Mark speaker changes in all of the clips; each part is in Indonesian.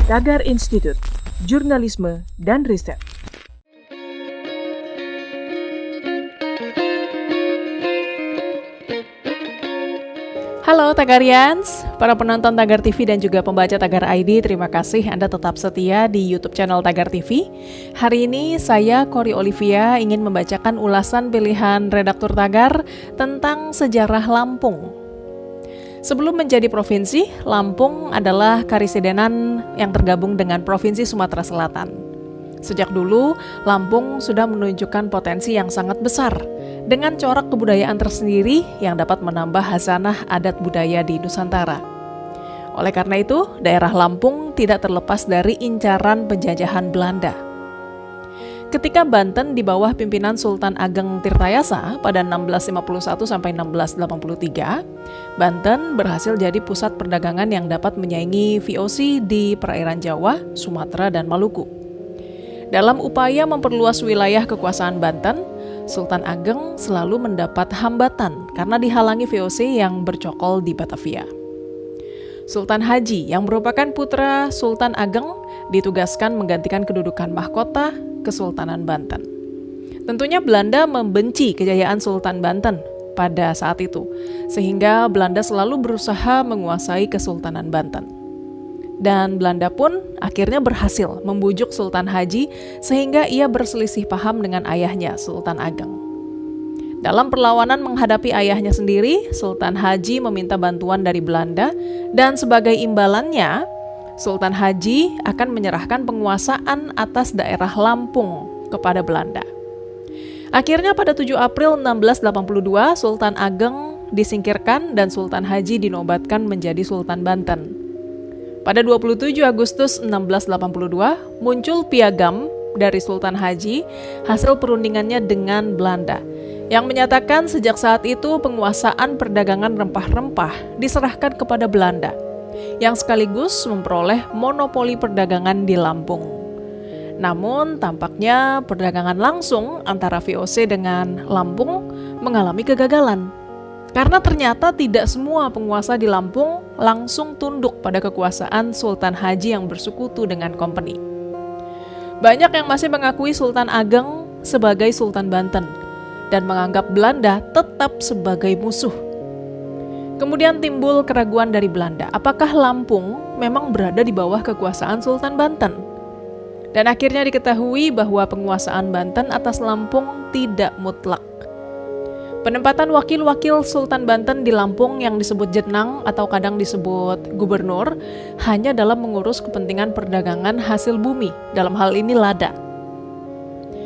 Speaker 1: Tagar Institute, Jurnalisme dan Riset.
Speaker 2: Halo Tagarians, para penonton Tagar TV dan juga pembaca Tagar ID, terima kasih Anda tetap setia di YouTube channel Tagar TV. Hari ini saya, Kori Olivia, ingin membacakan ulasan pilihan redaktur Tagar tentang sejarah Lampung. Sebelum menjadi provinsi, Lampung adalah karesidenan yang tergabung dengan Provinsi Sumatera Selatan. Sejak dulu, Lampung sudah menunjukkan potensi yang sangat besar dengan corak kebudayaan tersendiri yang dapat menambah khazanah adat budaya di Nusantara. Oleh karena itu, daerah Lampung tidak terlepas dari incaran penjajahan Belanda. Ketika Banten di bawah pimpinan Sultan Ageng Tirtayasa pada 1651 sampai 1683, Banten berhasil jadi pusat perdagangan yang dapat menyaingi VOC di perairan Jawa, Sumatera, dan Maluku. Dalam upaya memperluas wilayah kekuasaan Banten, Sultan Ageng selalu mendapat hambatan karena dihalangi VOC yang bercokol di Batavia. Sultan Haji yang merupakan putra Sultan Ageng ditugaskan menggantikan kedudukan mahkota Kesultanan Banten. Tentunya Belanda membenci kejayaan Sultan Banten pada saat itu, sehingga Belanda selalu berusaha menguasai Kesultanan Banten. Dan Belanda pun akhirnya berhasil membujuk Sultan Haji sehingga ia berselisih paham dengan ayahnya, Sultan Ageng. Dalam perlawanan menghadapi ayahnya sendiri, Sultan Haji meminta bantuan dari Belanda dan sebagai imbalannya, Sultan Haji akan menyerahkan penguasaan atas daerah Lampung kepada Belanda. Akhirnya pada 7 April 1682, Sultan Ageng disingkirkan dan Sultan Haji dinobatkan menjadi Sultan Banten. Pada 27 Agustus 1682, muncul piagam dari Sultan Haji hasil perundingannya dengan Belanda, yang menyatakan sejak saat itu penguasaan perdagangan rempah-rempah diserahkan kepada Belanda, yang sekaligus memperoleh monopoli perdagangan di Lampung. Namun, tampaknya perdagangan langsung antara VOC dengan Lampung mengalami kegagalan. Karena ternyata tidak semua penguasa di Lampung langsung tunduk pada kekuasaan Sultan Haji yang bersekutu dengan company. Banyak yang masih mengakui Sultan Ageng sebagai Sultan Banten dan menganggap Belanda tetap sebagai musuh. Kemudian timbul keraguan dari Belanda, apakah Lampung memang berada di bawah kekuasaan Sultan Banten? Dan akhirnya diketahui bahwa penguasaan Banten atas Lampung tidak mutlak. Penempatan wakil-wakil Sultan Banten di Lampung yang disebut jenang atau kadang disebut gubernur hanya dalam mengurus kepentingan perdagangan hasil bumi, dalam hal ini lada.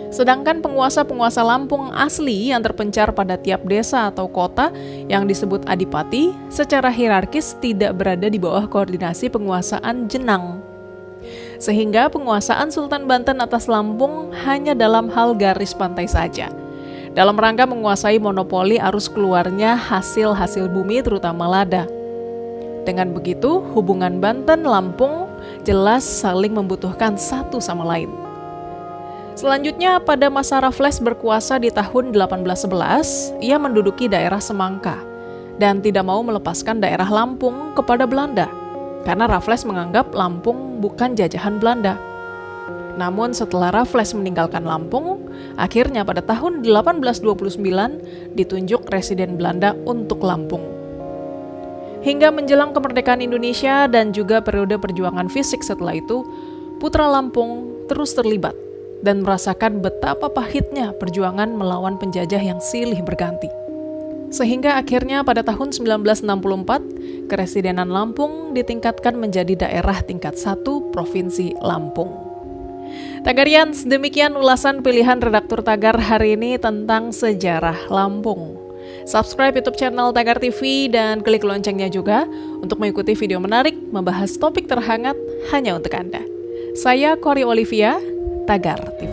Speaker 2: Sedangkan penguasa-penguasa Lampung asli yang terpencar pada tiap desa atau kota yang disebut adipati secara hierarkis tidak berada di bawah koordinasi penguasaan jenang. Sehingga penguasaan Sultan Banten atas Lampung hanya dalam hal garis pantai saja, dalam rangka menguasai monopoli arus keluarnya hasil-hasil bumi terutama lada. Dengan begitu, hubungan Banten-Lampung jelas saling membutuhkan satu sama lain. Selanjutnya, pada masa Raffles berkuasa di tahun 1811, ia menduduki daerah Semangka dan tidak mau melepaskan daerah Lampung kepada Belanda, karena Raffles menganggap Lampung bukan jajahan Belanda. Namun setelah Raffles meninggalkan Lampung, akhirnya pada tahun 1829 ditunjuk residen Belanda untuk Lampung. Hingga menjelang kemerdekaan Indonesia dan juga periode perjuangan fisik setelah itu, putra Lampung terus terlibat dan merasakan betapa pahitnya perjuangan melawan penjajah yang silih berganti. Sehingga akhirnya pada tahun 1964, keresidenan Lampung ditingkatkan menjadi daerah tingkat 1 Provinsi Lampung. Tagarians, demikian ulasan pilihan redaktur Tagar hari ini tentang sejarah Lampung. Subscribe YouTube channel Tagar TV dan klik loncengnya juga untuk mengikuti video menarik membahas topik terhangat hanya untuk Anda. Saya Kori Olivia, Tagar TV.